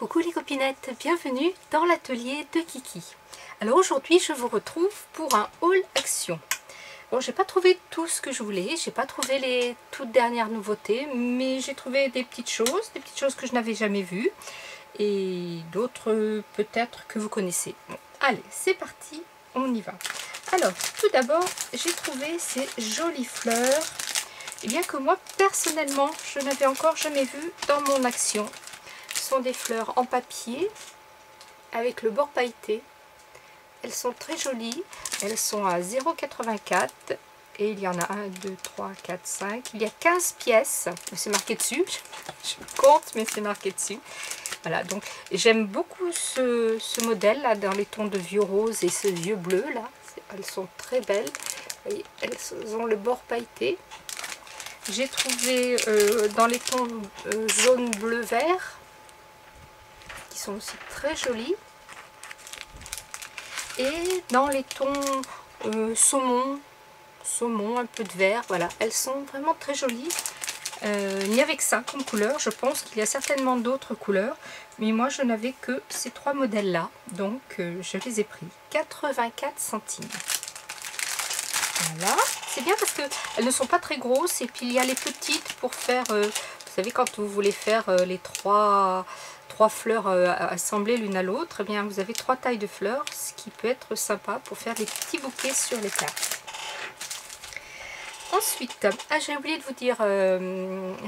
Coucou les copinettes, bienvenue dans l'atelier de Kiki. Alors aujourd'hui je vous retrouve pour un haul action. Bon, j'ai pas trouvé tout ce que je voulais, j'ai pas trouvé les toutes dernières nouveautés, mais j'ai trouvé des petites choses que je n'avais jamais vues et d'autres peut-être que vous connaissez. Bon, allez, c'est parti, on y va. Alors tout d'abord j'ai trouvé ces jolies fleurs, et bien que moi personnellement je n'avais encore jamais vu dans mon action. Ce sont des fleurs en papier avec le bord pailleté. Elles sont très jolies, elles sont à 0,84 et il y en a 1, 2, 3, 4, 5. Il y a 15 pièces, c'est marqué dessus, je compte mais c'est marqué dessus. Voilà, donc j'aime beaucoup ce modèle là dans les tons de vieux rose et ce vieux bleu là. Elles sont très belles, vous voyez, elles ont le bord pailleté. J'ai trouvé dans les tons jaune, bleu, vert, qui sont aussi très jolies. Et dans les tons saumon, un peu de vert, voilà, elles sont vraiment très jolies. Il n'y avait que ça comme couleur, je pense qu'il y a certainement d'autres couleurs, mais moi je n'avais que ces trois modèles là, donc je les ai pris. 84 centimes. Voilà, c'est bien parce qu'elles ne sont pas très grosses, et puis il y a les petites pour faire, vous savez, quand vous voulez faire les trois fleurs assemblées l'une à l'autre, eh bien vous avez 3 tailles de fleurs, ce qui peut être sympa pour faire des petits bouquets sur les cartes. Ensuite, j'ai oublié de vous dire,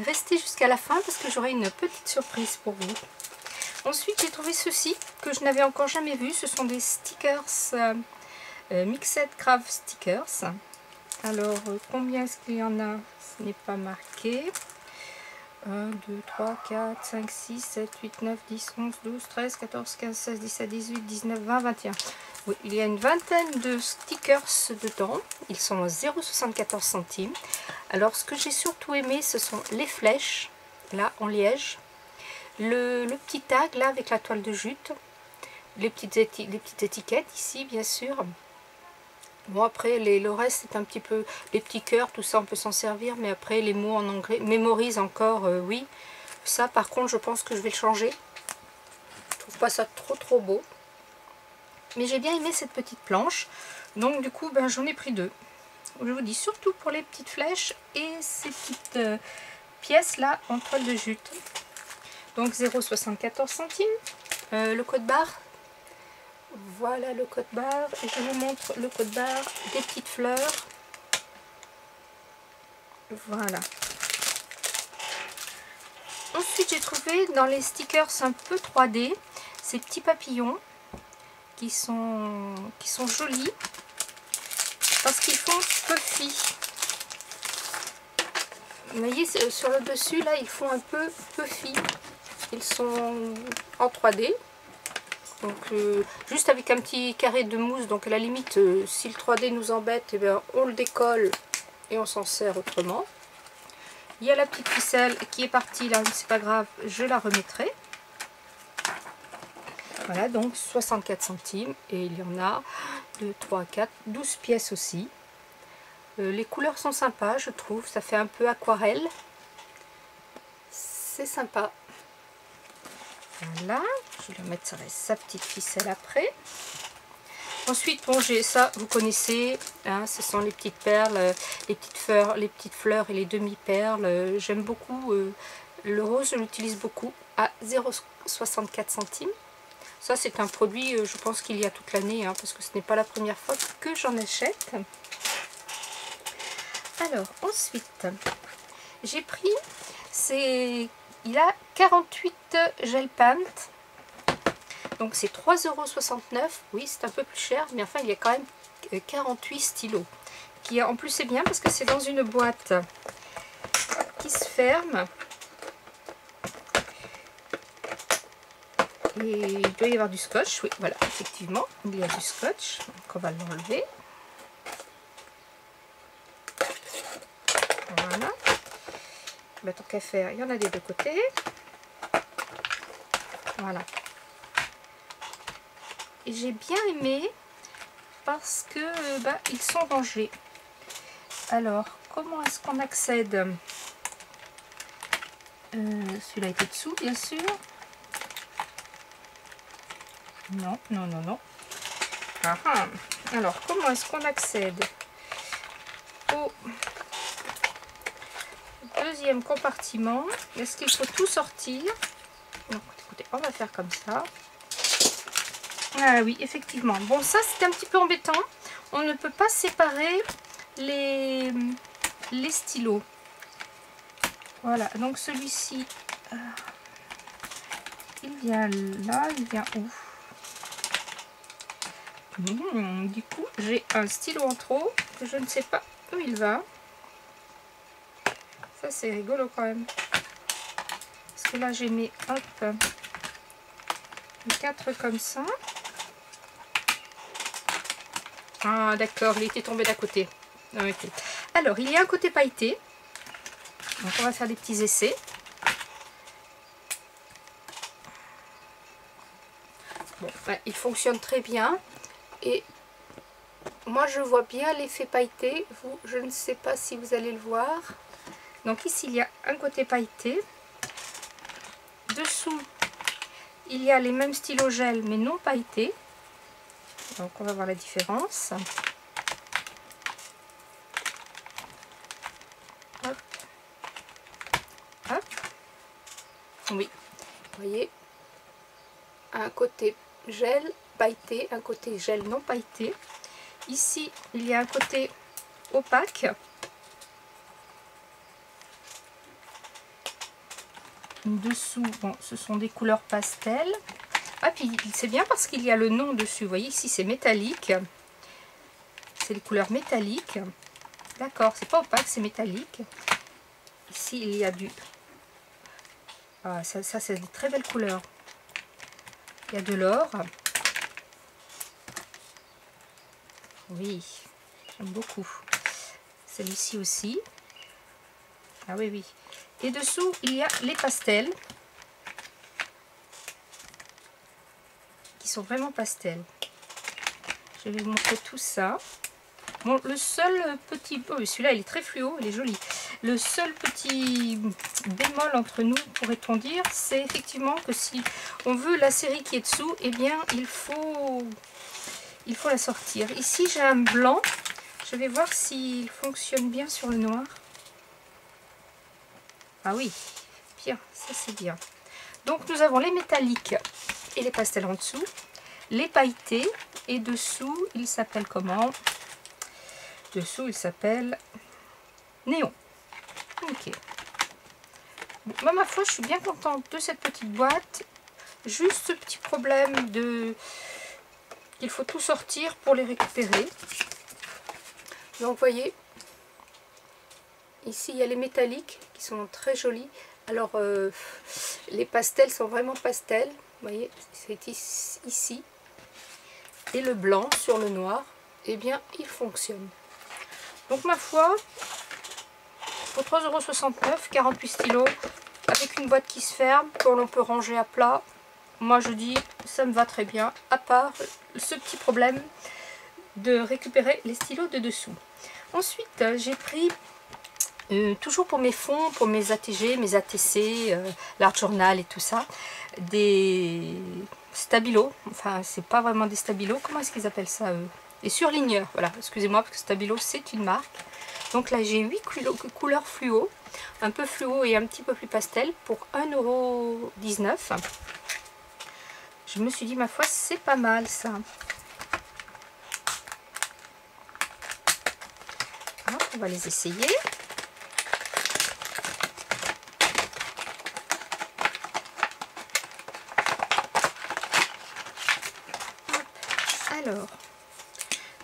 restez jusqu'à la fin parce que j'aurai une petite surprise pour vous. Ensuite, j'ai trouvé ceci que je n'avais encore jamais vu. Ce sont des stickers Mixed Craft Stickers. Alors, combien est-ce qu'il y en a? Ce n'est pas marqué. 1, 2, 3, 4, 5, 6, 7, 8, 9, 10, 11, 12, 13, 14, 15, 16, 17, 18, 19, 20, 21. Oui, il y a une vingtaine de stickers dedans. Ils sont à 0,74 centimes. Alors, ce que j'ai surtout aimé, ce sont les flèches, là, en liège. Le petit tag, là, avec la toile de jute. Les petites étiquettes, ici, bien sûr. Bon, après, le reste, c'est un petit peu... Les petits cœurs, tout ça, on peut s'en servir. Mais après, les mots en anglais, mémorise encore, oui. Ça, par contre, je pense que je vais le changer. Je trouve pas ça trop beau. Mais j'ai bien aimé cette petite planche. Donc, du coup, ben, j'en ai pris 2. Je vous dis, surtout pour les petites flèches et ces petites pièces, là, en toile de jute. Donc, 0,74 centimes. Le code barre. Voilà le code barre, et je vous montre le code barre des petites fleurs. Voilà. Ensuite, j'ai trouvé dans les stickers un peu 3D ces petits papillons qui sont jolis parce qu'ils font puffy. Vous voyez, sur le dessus là, ils font un peu puffy. Ils sont en 3D. Donc juste avec un petit carré de mousse, donc à la limite si le 3D nous embête, eh bien, on le décolle et on s'en sert autrement. Il y a la petite ficelle qui est partie là, c'est pas grave, je la remettrai. Voilà, donc 64 centimes et il y en a 2, 3, 4, 12 pièces aussi. Les couleurs sont sympas, je trouve, ça fait un peu aquarelle. C'est sympa. Voilà, je vais mettre sa petite ficelle après. Ensuite, bon, j'ai ça, vous connaissez, hein, ce sont les petites perles, les petites fleurs et les demi-perles. J'aime beaucoup le rose, je l'utilise beaucoup à 0,64 centimes. Ça, c'est un produit, je pense qu'il y a toute l'année, hein, parce que ce n'est pas la première fois que j'en achète. Alors, ensuite, j'ai pris il a 48 gel paint, donc c'est 3,69 €. Oui, c'est un peu plus cher, mais enfin il y a quand même 48 stylos. Qui en plus c'est bien parce que c'est dans une boîte qui se ferme. Et il doit y avoir du scotch, oui, voilà, effectivement, il y a du scotch, donc on va l'enlever. Voilà. Bah, tant qu'à faire, il y en a des deux côtés. Voilà. Et j'ai bien aimé parce que bah, ils sont rangés. Alors, comment est-ce qu'on accède? Celui-là est dessous, bien sûr. Non, non, non, non. Ah, ah. Alors, comment est-ce qu'on accède au deuxième compartiment? Est-ce qu'il faut tout sortir? Non, écoutez, on va faire comme ça. Ah oui, effectivement. Bon, ça, c'est un petit peu embêtant. On ne peut pas séparer les stylos. Voilà, donc celui-ci, il vient là, il vient où? Du coup, j'ai un stylo en trop que je ne sais pas où il va. Ça, c'est rigolo quand même. Parce que là, j'ai mis, hop, 4 comme ça. Ah, d'accord, il était tombé d'à côté. Okay. Alors, il y a un côté pailleté. Donc, on va faire des petits essais. Bon, ben, il fonctionne très bien. Et moi, je vois bien l'effet pailleté. Vous, je ne sais pas si vous allez le voir. Donc, ici, il y a un côté pailleté. Dessous, il y a les mêmes stylos gel, mais non pailletés. Donc, on va voir la différence. Hop. Hop. Oui, vous voyez, un côté gel pailleté, un côté gel non pailleté. Ici, il y a un côté opaque. Dessous, bon, ce sont des couleurs pastel. Ah, puis c'est bien parce qu'il y a le nom dessus. Vous voyez, ici, c'est métallique. C'est les couleurs métalliques. D'accord, c'est pas opaque, c'est métallique. Ici, il y a du... Ah, ça c'est de très belles couleurs. Il y a de l'or. Oui, j'aime beaucoup. Celui-ci aussi. Ah oui, oui. Et dessous, il y a les pastels. Qui sont vraiment pastels. Je vais vous montrer tout ça. Bon, le seul petit... Oh, celui-là, il est très fluo, il est joli. Le seul petit bémol entre nous, pourrait-on dire, c'est effectivement que si on veut la série qui est dessous, eh bien, il faut la sortir. Ici, j'ai un blanc. Je vais voir s'il fonctionne bien sur le noir. Ah oui, bien, ça c'est bien. Donc, nous avons les métalliques et les pastels en dessous. Les pailletés. Et dessous, il s'appelle comment? Dessous, il s'appelle néon. Ok. Bon, bah, ma foi, je suis bien contente de cette petite boîte. Juste ce petit problème de qu'il faut tout sortir pour les récupérer. Donc, vous voyez, ici, il y a les métalliques qui sont très jolis. Alors, les pastels sont vraiment pastels. Vous voyez, c'est ici. Et le blanc sur le noir, eh bien, il fonctionne. Donc, ma foi, pour 3,69 €, 48 stylos, avec une boîte qui se ferme, que l'on peut ranger à plat, moi je dis, ça me va très bien, à part ce petit problème de récupérer les stylos de dessous. Ensuite, j'ai pris, toujours pour mes fonds, pour mes ATG, mes ATC, l'Art Journal et tout ça, des stabilos, enfin c'est pas vraiment des stabilos, comment est-ce qu'ils appellent ça eux? Des surligneurs, voilà, excusez-moi, parce que stabilo c'est une marque. Donc là j'ai 8 couleurs fluo, un peu fluo et un petit peu plus pastel pour 1,19 €. Je me suis dit, ma foi, c'est pas mal ça. Alors, on va les essayer. Alors,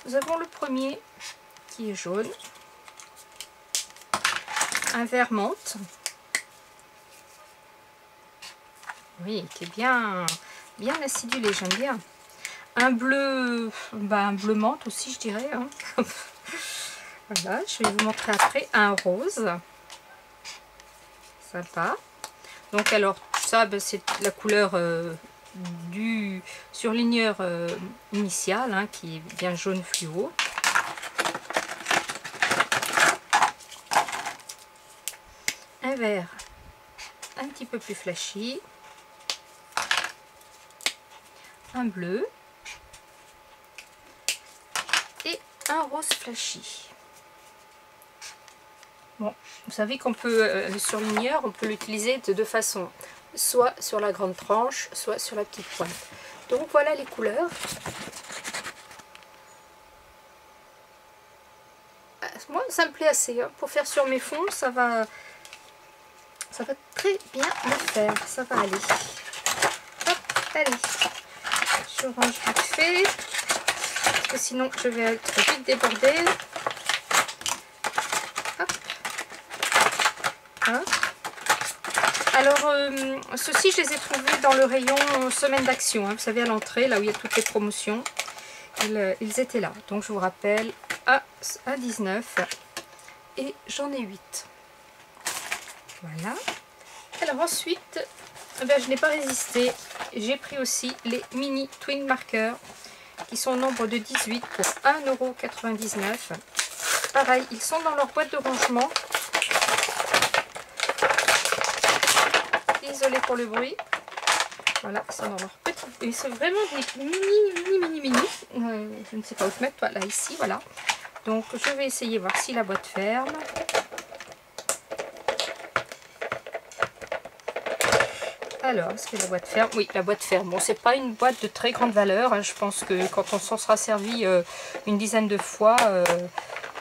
nous avons le premier qui est jaune. Un vert menthe. Oui, qui est bien acidulé, j'aime bien. Un bleu, un bleu menthe aussi, je dirais. Hein. Voilà, je vais vous montrer après un rose. Sympa. Donc alors, ça, c'est la couleur du surligneur initial, hein, qui est bien jaune fluo. Un vert un petit peu plus flashy. un bleu et un rose flashy. Bon, vous savez qu'on peut, le surligneur, on peut l'utiliser de deux façons. Soit sur la grande tranche, soit sur la petite pointe. Donc voilà les couleurs. Moi, ça me plaît assez. Hein. Pour faire sur mes fonds, ça va très bien le faire. Ça va aller. Hop, allez. Je range vite fait. Parce que sinon, je vais être vite débordée. Hop. Hop. Alors, ceux-ci, je les ai trouvés dans le rayon semaine d'action. Hein. Vous savez, à l'entrée, là où il y a toutes les promotions. Ils étaient là. Donc, je vous rappelle, à 19. Et j'en ai 8. Voilà. Alors ensuite, je n'ai pas résisté. J'ai pris aussi les mini twin markers qui sont au nombre de 18 pour 1,99 €. Pareil, ils sont dans leur boîte de rangement. Désolée pour le bruit. Voilà, ils sont dans leur petit. Ils sont vraiment des mini. Je ne sais pas où te mettre. Voilà, ici, voilà. Donc je vais essayer voir si la boîte ferme. Alors, est-ce que la boîte ferme? Oui, la boîte ferme. Bon, c'est pas une boîte de très grande valeur. Hein. Je pense que quand on s'en sera servi une dizaine de fois,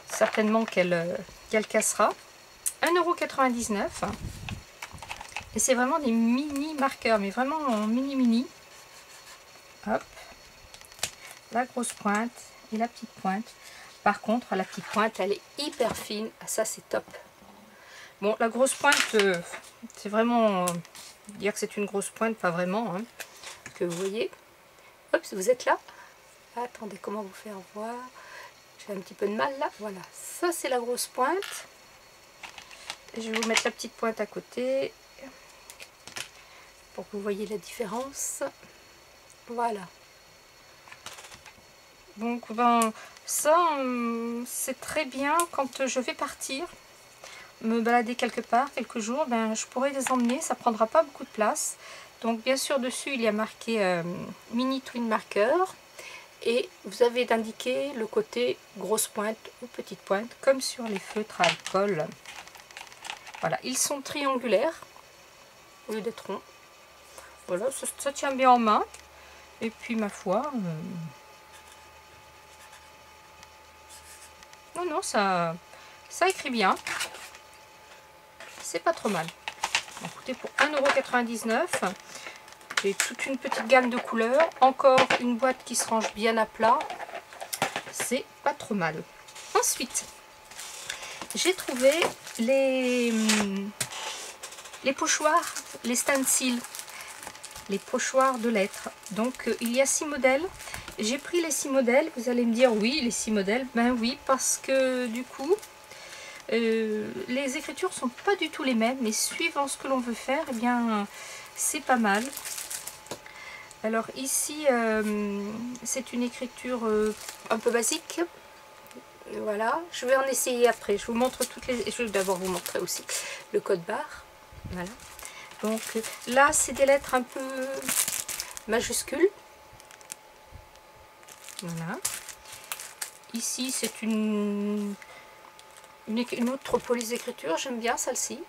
certainement qu'elle cassera. 1,99 €. Et c'est vraiment des mini marqueurs, mais vraiment en mini. Hop. La grosse pointe et la petite pointe. Par contre, la petite pointe, elle est hyper fine. Ah, ça, c'est top. Bon, la grosse pointe, c'est vraiment... dire que c'est une grosse pointe, pas vraiment. Hein, que vous voyez. Hop, vous êtes là. Attendez, comment vous faire voir? J'ai un petit peu de mal là. Voilà, ça c'est la grosse pointe. Et je vais vous mettre la petite pointe à côté. Pour que vous voyez la différence. Voilà. Donc, ben, ça, c'est très bien quand je vais partir. Me balader quelque part, quelques jours, ben, je pourrais les emmener, ça prendra pas beaucoup de place. Donc bien sûr dessus il y a marqué mini twin marker et vous avez d'indiquer le côté grosse pointe ou petite pointe comme sur les feutres à alcool. Voilà, ils sont triangulaires au lieu d'être ronds. Voilà, ça tient bien en main et puis ma foi, non, ça écrit bien. C'est pas trop mal. Écoutez, pour 1,99 €, j'ai toute une petite gamme de couleurs. Encore une boîte qui se range bien à plat. C'est pas trop mal. Ensuite, j'ai trouvé les pochoirs, les stencils, les pochoirs de lettres. Donc, il y a 6 modèles. J'ai pris les 6 modèles. Vous allez me dire, oui, les 6 modèles. Ben oui, parce que du coup... les écritures sont pas du tout les mêmes, mais suivant ce que l'on veut faire, eh bien c'est pas mal. Alors ici c'est une écriture un peu basique. Voilà, je vais en essayer après. Je vous montre toutes les. Je vais d'abord vous montrer aussi le code barre. Voilà. Donc là c'est des lettres un peu majuscules. Voilà. Ici c'est une autre police d'écriture, j'aime bien celle-ci.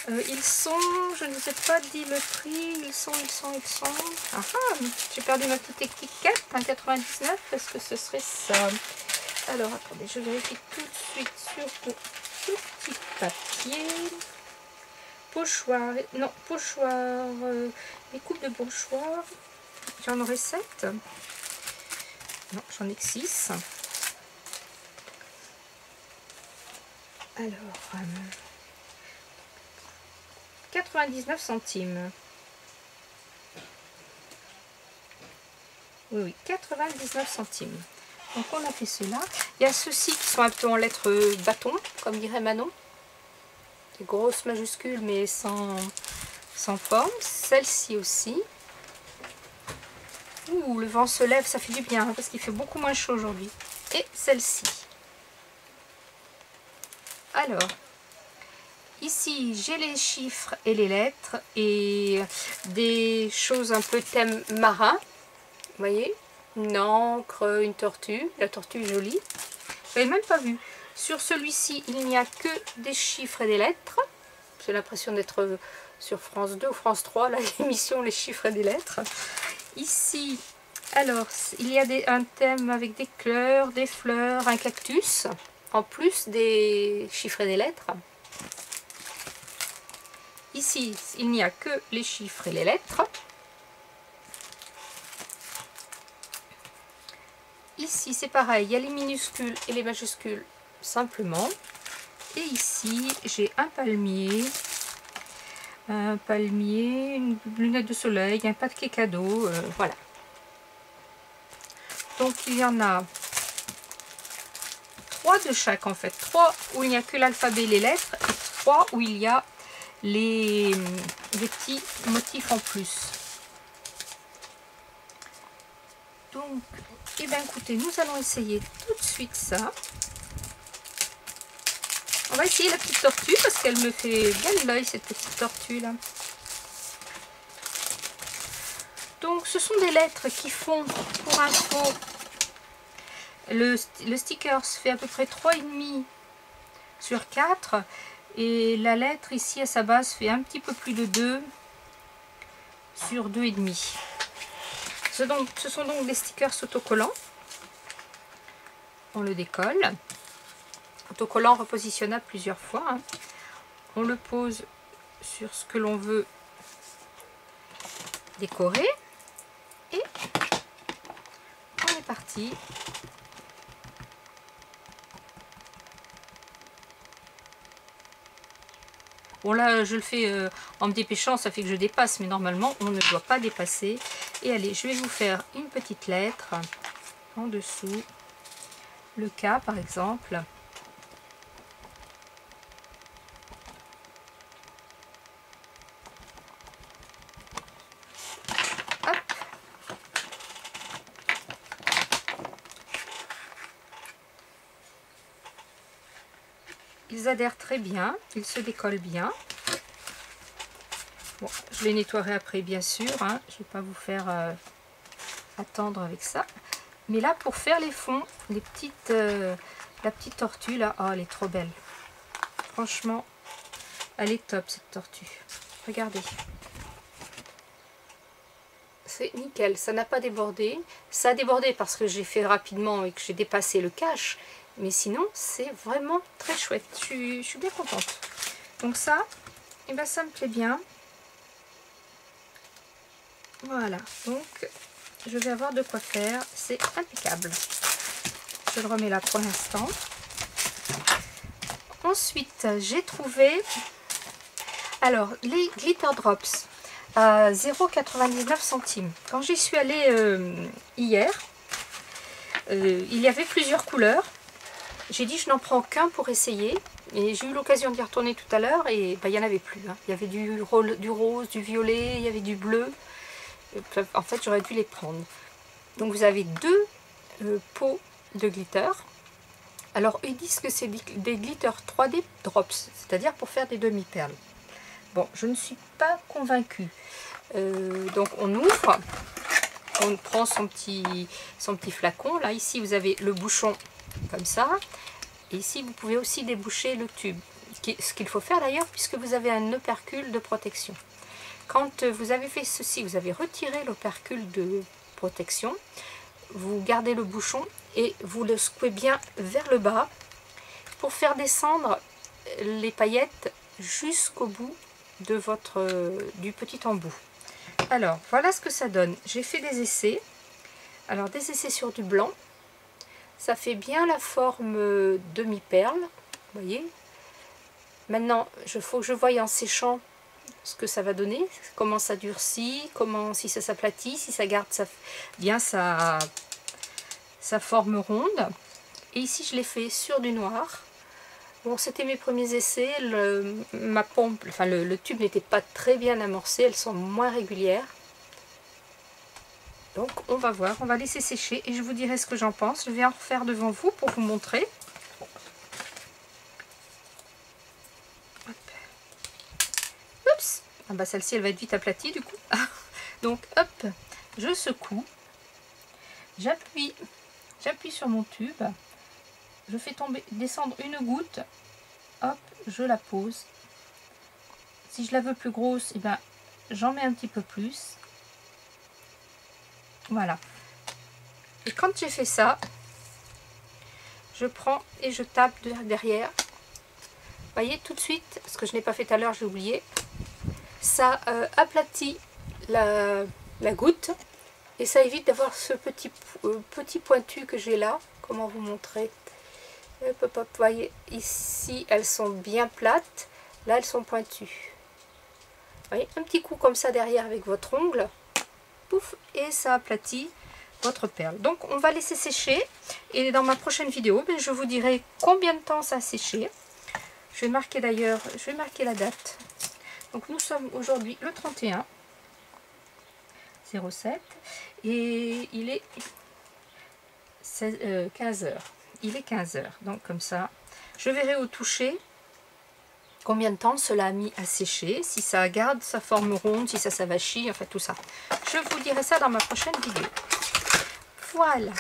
Ils sont, je ne vous ai pas dit le prix, ils sont. Ah, j'ai perdu ma petite étiquette, 1,99 €, parce que ce serait ça. Alors, attendez, je vérifie tout de suite sur le petit papier. Pochoir, non, pochoir, les coupes de pochoir, j'en aurai 7. Non, j'en ai que 6. Alors, 99 centimes. Oui, 99 centimes. Donc on a fait cela. Il y a ceux-ci qui sont un peu en lettres bâton, comme dirait Manon. Des grosses majuscules mais sans forme. Celle-ci aussi. Ouh, le vent se lève, ça fait du bien hein, parce qu'il fait beaucoup moins chaud aujourd'hui. Et celle-ci. Alors, Ici, j'ai les chiffres et les lettres et des choses un peu thème marin. Vous voyez, une encre, une tortue. La tortue est jolie. Je n'avais même pas vu. Sur celui-ci, il n'y a que des chiffres et des lettres. J'ai l'impression d'être sur France 2 ou France 3, l'émission Les chiffres et des lettres. Ici, alors, il y a un thème avec des fleurs, un cactus, en plus des chiffres et des lettres. Ici, il n'y a que les chiffres et les lettres. Ici, c'est pareil, il y a les minuscules et les majuscules simplement. Et ici, j'ai un palmier, une lunette de soleil, un paquet cadeau, voilà. Donc, il y en a 3 de chaque en fait. 3 où il n'y a que l'alphabet et les lettres et 3 où il y a des petits motifs en plus. Donc, eh bien écoutez, nous allons essayer tout de suite ça. On va essayer la petite tortue parce qu'elle me fait bien de l'œil, cette petite tortue là. Donc ce sont des lettres qui font, pour info, le sticker fait à peu près 3,5 sur 4 et la lettre ici à sa base fait un petit peu plus de 2 sur 2,5. Ce sont donc des stickers autocollants. On le décolle. Autocollant repositionnable plusieurs fois. Hein. On le pose sur ce que l'on veut décorer. Et on est parti. Bon là je le fais en me dépêchant, ça fait que je dépasse, mais normalement on ne doit pas dépasser. Et allez, je vais vous faire une petite lettre en dessous. Le K par exemple. Hop. Ils adhèrent très bien, ils se décollent bien. Bon, je les nettoierai après bien sûr, hein. Je ne vais pas vous faire attendre avec ça. Mais là pour faire les fonds, la petite tortue là, oh elle est trop belle. Franchement, elle est top cette tortue. Regardez. C'est nickel, ça n'a pas débordé. Ça a débordé parce que j'ai fait rapidement et que j'ai dépassé le cache. Mais sinon, c'est vraiment très chouette. Je suis bien contente. Donc ça, eh ben, ça me plaît bien. Voilà, donc je vais avoir de quoi faire. C'est impeccable. Je le remets là pour l'instant. Ensuite, j'ai trouvé alors les Glitter Drops à 0,99 centimes. Quand j'y suis allée hier, il y avait plusieurs couleurs. J'ai dit je n'en prends qu'un pour essayer. Et j'ai eu l'occasion d'y retourner tout à l'heure et bah, il n'y en avait plus. Hein. Il y avait du rose, du violet, il y avait du bleu. En fait, j'aurais dû les prendre. Donc vous avez deux pots de glitter. Alors ils disent que c'est des glitter 3D drops, c'est-à-dire pour faire des demi-perles. Bon, je ne suis pas convaincue. Donc on ouvre, on prend son petit flacon. Là, ici, vous avez le bouchon comme ça. Et ici, vous pouvez aussi déboucher le tube. Ce qu'il faut faire d'ailleurs, puisque vous avez un opercule de protection. Quand vous avez fait ceci, vous avez retiré l'opercule de protection. Vous gardez le bouchon et vous le secouez bien vers le bas pour faire descendre les paillettes jusqu'au bout de du petit embout. Alors, voilà ce que ça donne. J'ai fait des essais. Alors, des essais sur du blanc. Ça fait bien la forme demi-perle. Vous voyez. Maintenant, il faut que je voie en séchant ce que ça va donner. Comment ça durcit, si ça s'aplatit, si ça garde bien sa forme ronde. Et ici, je l'ai fait sur du noir. Bon, c'était mes premiers essais. Ma pompe, enfin le tube n'était pas très bien amorcé. Elles sont moins régulières. Donc, on va voir. On va laisser sécher et je vous dirai ce que j'en pense. Je vais en refaire devant vous pour vous montrer. Hop. Ah bah celle-ci elle va être vite aplatie du coup. Donc hop, je secoue, j'appuie sur mon tube, je fais descendre une goutte, hop, je la pose. Si je la veux plus grosse, et ben j'en mets un petit peu plus. Voilà. Et quand j'ai fait ça, je prends et je tape derrière. Vous voyez tout de suite, ce que je n'ai pas fait tout à l'heure, j'ai oublié, ça aplatit la goutte et ça évite d'avoir ce petit pointu que j'ai là. Comment vous montrer? Hop, hop, hop. Vous voyez, ici elles sont bien plates, là elles sont pointues. Vous voyez, un petit coup comme ça derrière avec votre ongle, pouf, et ça aplatit votre perle. Donc on va laisser sécher et dans ma prochaine vidéo, je vous dirai combien de temps ça a séché. Je vais marquer d'ailleurs, je vais marquer la date. Donc nous sommes aujourd'hui le 31 07 et il est 15 h. Il est 15 h. Donc comme ça, je verrai au toucher combien de temps cela a mis à sécher, si ça garde sa forme ronde, si ça s'avachit, enfin tout ça. Je vous dirai ça dans ma prochaine vidéo. Voilà.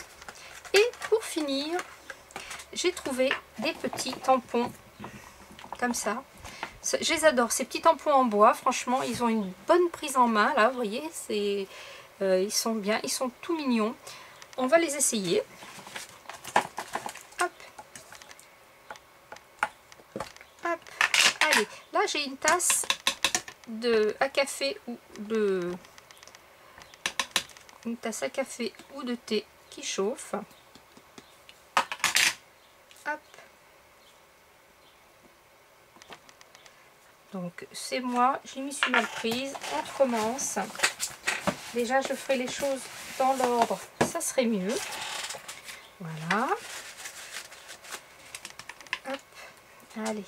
Et pour finir, j'ai trouvé des petits tampons comme ça. Je les adore, ces petits tampons en bois, franchement, ils ont une bonne prise en main, là, vous voyez, ils sont bien, ils sont tout mignons. On va les essayer. Hop. Hop. Allez, là j'ai une tasse à café ou de... Une tasse à café ou de thé qui chauffe. Hop. Donc c'est moi, je m'y suis mal prise. On recommence. Déjà je ferai les choses dans l'ordre, ça serait mieux. Voilà. Hop. Allez.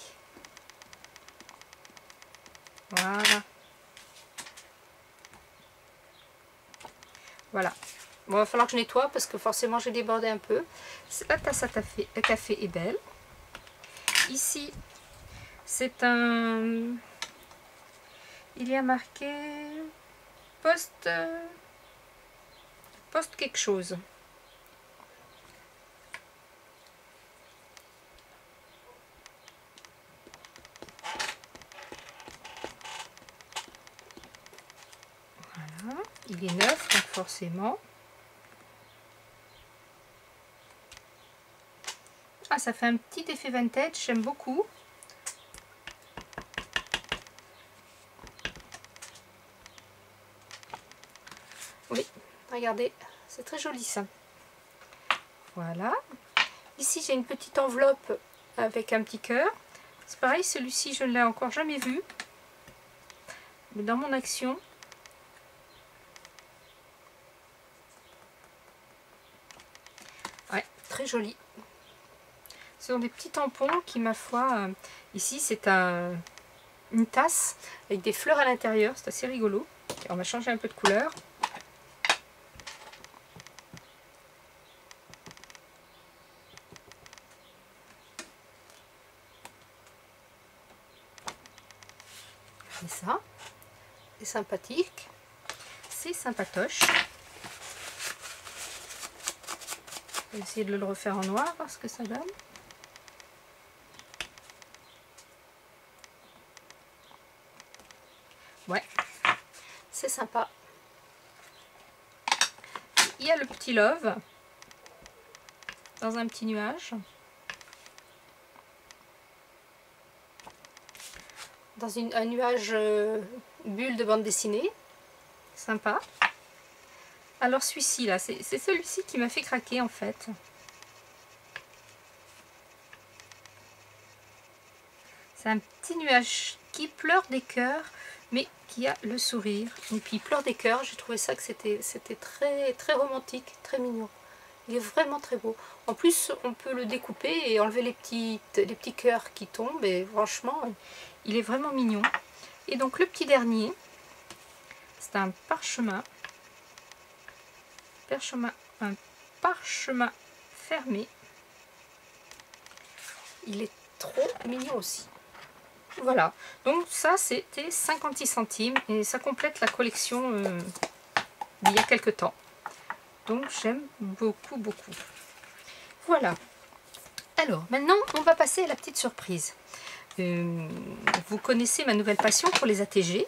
Voilà. Voilà. Bon, il va falloir que je nettoie parce que forcément j'ai débordé un peu. La tasse à café est belle. Ici, c'est un... Il y a marqué post quelque chose. Voilà. Il est neuf, donc forcément. Ah, ça fait un petit effet vintage, j'aime beaucoup. Oui, regardez, c'est très joli ça. Voilà. Ici, j'ai une petite enveloppe avec un petit cœur. C'est pareil, celui-ci, je ne l'ai encore jamais vu. Mais dans mon action, ouais, très joli. Ce sont des petits tampons qui, ma foi, ici, c'est une tasse avec des fleurs à l'intérieur. C'est assez rigolo. On va changer un peu de couleur. Et ça, c'est sympathique, c'est sympatoche. Je vais essayer de le refaire en noir, voir ce que ça donne. Ouais, c'est sympa. Il y a le petit love dans un petit nuage. Dans un nuage bulle de bande dessinée. Sympa. Alors celui-ci là, c'est celui-ci qui m'a fait craquer en fait. C'est un petit nuage qui pleure des cœurs, mais qui a le sourire. Et puis il pleure des cœurs, j'ai trouvé ça que c'était très, très romantique, très mignon. Il est vraiment très beau. En plus, on peut le découper et enlever les petits cœurs qui tombent. Et franchement, il est vraiment mignon. Et donc le petit dernier, c'est un parchemin. Un parchemin fermé. Il est trop mignon aussi. Voilà, donc ça c'était 56 centimes et ça complète la collection d'il y a quelques temps. Donc j'aime beaucoup, beaucoup. Voilà. Alors maintenant on va passer à la petite surprise. Vous connaissez ma nouvelle passion pour les ATG,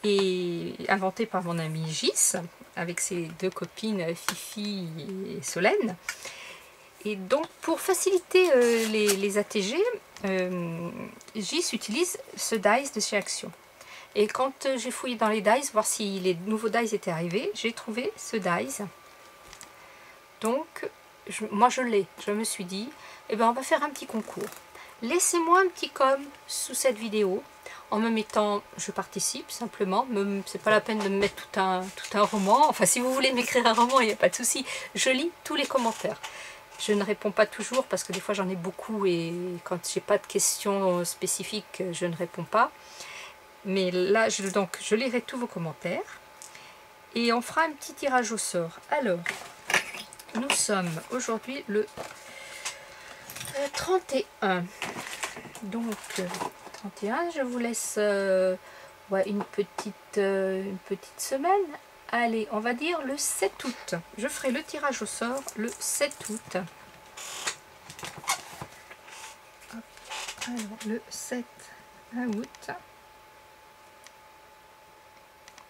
et inventée par mon amie Gis avec ses deux copines Fifi et Solène. Et donc pour faciliter les ATG, Gis utilise ce dies de chez Action. Et quand j'ai fouillé dans les dies, voir si les nouveaux dies étaient arrivés, j'ai trouvé ce dies. Donc moi je l'ai, je me suis dit, eh ben on va faire un petit concours. Laissez-moi un petit com sous cette vidéo en me mettant je participe simplement. C'est pas la peine de me mettre tout un roman. Enfin, si vous voulez m'écrire un roman, il n'y a pas de souci. Je lis tous les commentaires. Je ne réponds pas toujours parce que des fois j'en ai beaucoup et quand j'ai pas de questions spécifiques, je ne réponds pas. Mais là, je lirai tous vos commentaires et on fera un petit tirage au sort. Alors, nous sommes aujourd'hui le 31. Donc 31, je vous laisse ouais, une petite semaine. Allez, on va dire le 7 août. Je ferai le tirage au sort le 7 août. Hop. Alors le 7 août.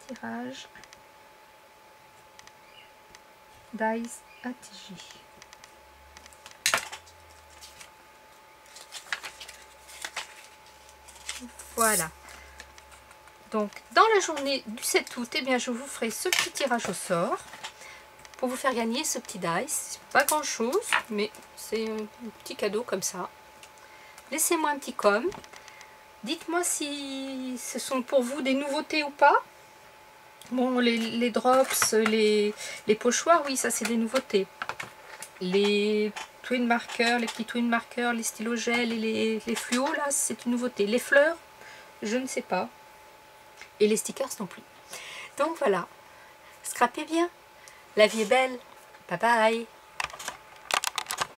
Tirage dies ATG. Voilà. Donc, dans la journée du 7 août, eh bien, je vous ferai ce petit tirage au sort pour vous faire gagner ce petit dice. C'est pas grand chose, mais c'est un petit cadeau comme ça. Laissez-moi un petit com. Dites-moi si ce sont pour vous des nouveautés ou pas. Bon, les drops, les pochoirs, oui, ça c'est des nouveautés. Les twin markers, les petits twin markers, les stylos gel et les fluos, là, c'est une nouveauté. Les fleurs, je ne sais pas. Et les stickers non plus. Donc voilà. Scrapez bien. La vie est belle. Bye bye.